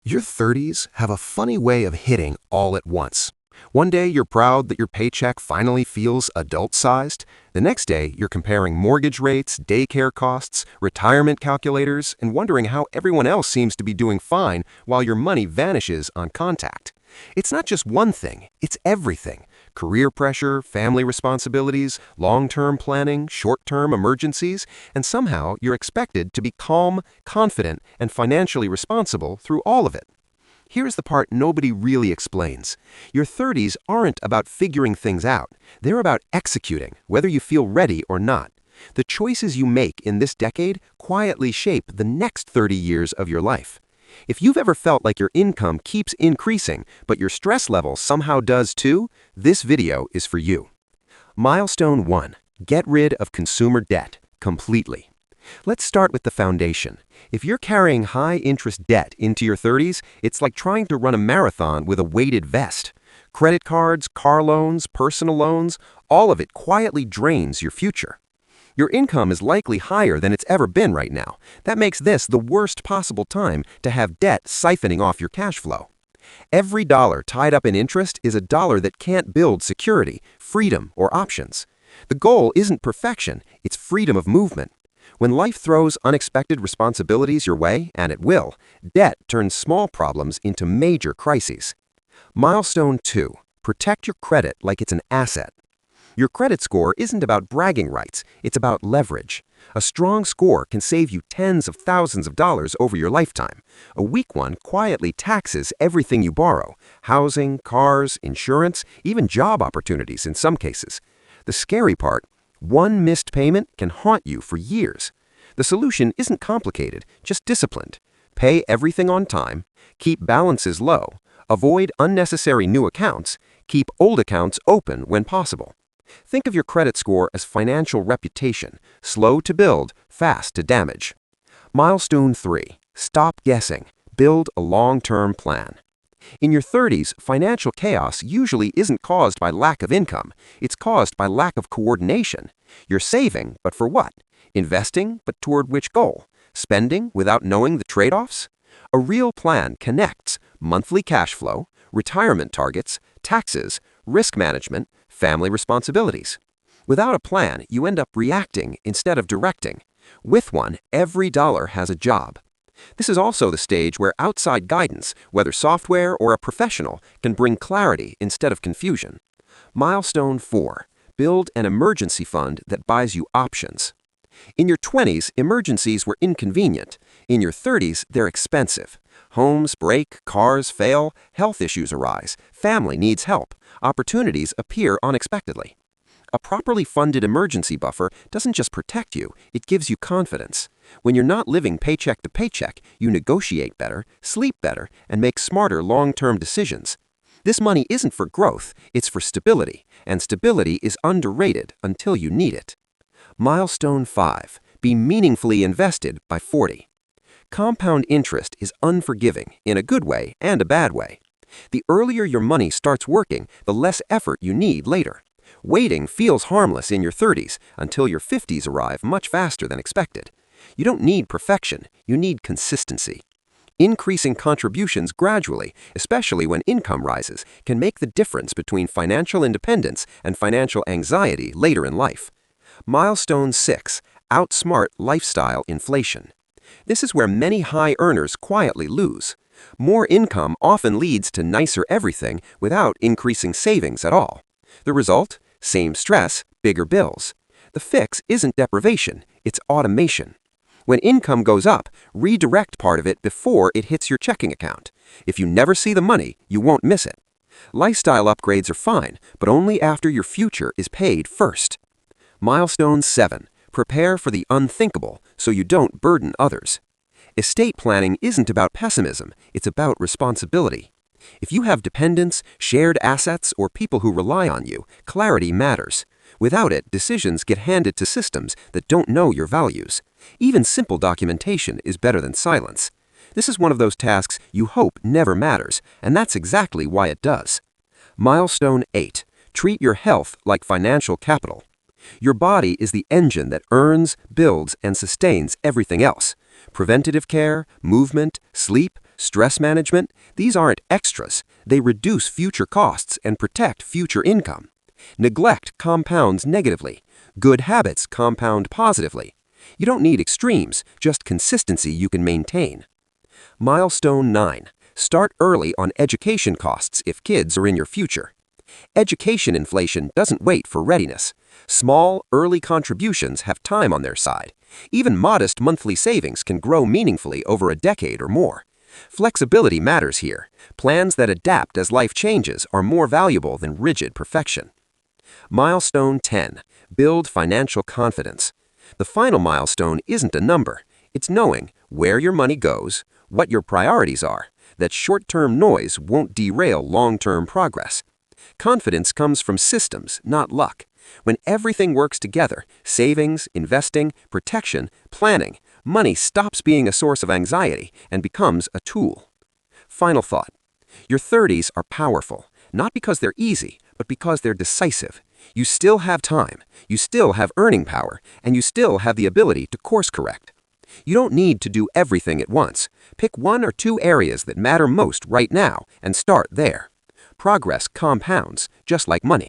Your 30s have a funny way of hitting all at once. One day you're proud that your paycheck finally feels adult-sized. The next day you're comparing mortgage rates, daycare costs, retirement calculators, and wondering how everyone else seems to be doing fine while your money vanishes on contact. It's not just one thing, it's everything. Career pressure, family responsibilities, long-term planning, short-term emergencies, and somehow you're expected to be calm, confident, and financially responsible through all of it. Here's the part nobody really explains. Your 30s aren't about figuring things out. They're about executing, whether you feel ready or not. The choices you make in this decade quietly shape the next 30 years of your life. If you've ever felt like your income keeps increasing, but your stress level somehow does too, this video is for you. Milestone 1. Get rid of consumer debt completely. Let's start with the foundation. If you're carrying high-interest debt into your 30s, it's like trying to run a marathon with a weighted vest. Credit cards, car loans, personal loans, all of it quietly drains your future. Your income is likely higher than it's ever been right now. That makes this the worst possible time to have debt siphoning off your cash flow. Every dollar tied up in interest is a dollar that can't build security, freedom, or options. The goal isn't perfection, it's freedom of movement. When life throws unexpected responsibilities your way, and it will, debt turns small problems into major crises. Milestone 2. Protect your credit like it's an asset. Your credit score isn't about bragging rights, it's about leverage. A strong score can save you tens of thousands of dollars over your lifetime. A weak one quietly taxes everything you borrow: housing, cars, insurance, even job opportunities in some cases. The scary part: one missed payment can haunt you for years. The solution isn't complicated, just disciplined. Pay everything on time, keep balances low, avoid unnecessary new accounts, keep old accounts open when possible. Think of your credit score as financial reputation: slow to build, fast to damage. Milestone 3. Stop guessing. Build a long-term plan. In your 30s, financial chaos usually isn't caused by lack of income. It's caused by lack of coordination. You're saving, but for what? Investing, but toward which goal? Spending without knowing the trade-offs? A real plan connects monthly cash flow, retirement targets, taxes, risk management, family responsibilities. Without a plan, you end up reacting instead of directing. With one, every dollar has a job. This is also the stage where outside guidance, whether software or a professional, can bring clarity instead of confusion. Milestone 4. Build an emergency fund that buys you options. In your 20s, emergencies were inconvenient. In your 30s, they're expensive. Homes break, cars fail, health issues arise, family needs help, opportunities appear unexpectedly. A properly funded emergency buffer doesn't just protect you, it gives you confidence. When you're not living paycheck to paycheck, you negotiate better, sleep better, and make smarter long-term decisions. This money isn't for growth, it's for stability, and stability is underrated until you need it. Milestone 5. Be meaningfully invested by 40. Compound interest is unforgiving in a good way and a bad way. The earlier your money starts working, the less effort you need later. Waiting feels harmless in your 30s until your 50s arrive much faster than expected. You don't need perfection, you need consistency. Increasing contributions gradually, especially when income rises, can make the difference between financial independence and financial anxiety later in life. Milestone 6. Outsmart lifestyle inflation. This is where many high earners quietly lose. More income often leads to nicer everything without increasing savings at all. The result? Same stress, bigger bills. The fix isn't deprivation, it's automation. When income goes up, redirect part of it before it hits your checking account. If you never see the money, you won't miss it. Lifestyle upgrades are fine, but only after your future is paid first. Milestone 7. Prepare for the unthinkable so you don't burden others. Estate planning isn't about pessimism, it's about responsibility. If you have dependents, shared assets, or people who rely on you, clarity matters. Without it, decisions get handed to systems that don't know your values. Even simple documentation is better than silence. This is one of those tasks you hope never matters, and that's exactly why it does. Milestone 8. Treat your health like financial capital. Your body is the engine that earns, builds, and sustains everything else. Preventative care, movement, sleep, Stress management, these aren't extras. They reduce future costs and protect future income. Neglect compounds negatively. Good habits compound positively. You don't need extremes, just consistency you can maintain. Milestone 9. Start early on education costs if kids are in your future. Education inflation doesn't wait for readiness. Small, early contributions have time on their side. Even modest monthly savings can grow meaningfully over a decade or more. Flexibility matters here. Plans that adapt as life changes are more valuable than rigid perfection. Milestone 10. Build financial confidence. The final milestone isn't a number. It's knowing where your money goes, what your priorities are, that short-term noise won't derail long-term progress. Confidence comes from systems, not luck. When everything works together, savings, investing, protection, planning, money stops being a source of anxiety and becomes a tool. Final thought. Your 30s are powerful, not because they're easy, but because they're decisive. You still have time, you still have earning power, and you still have the ability to course correct. You don't need to do everything at once. Pick 1 or 2 areas that matter most right now and start there. Progress compounds, just like money.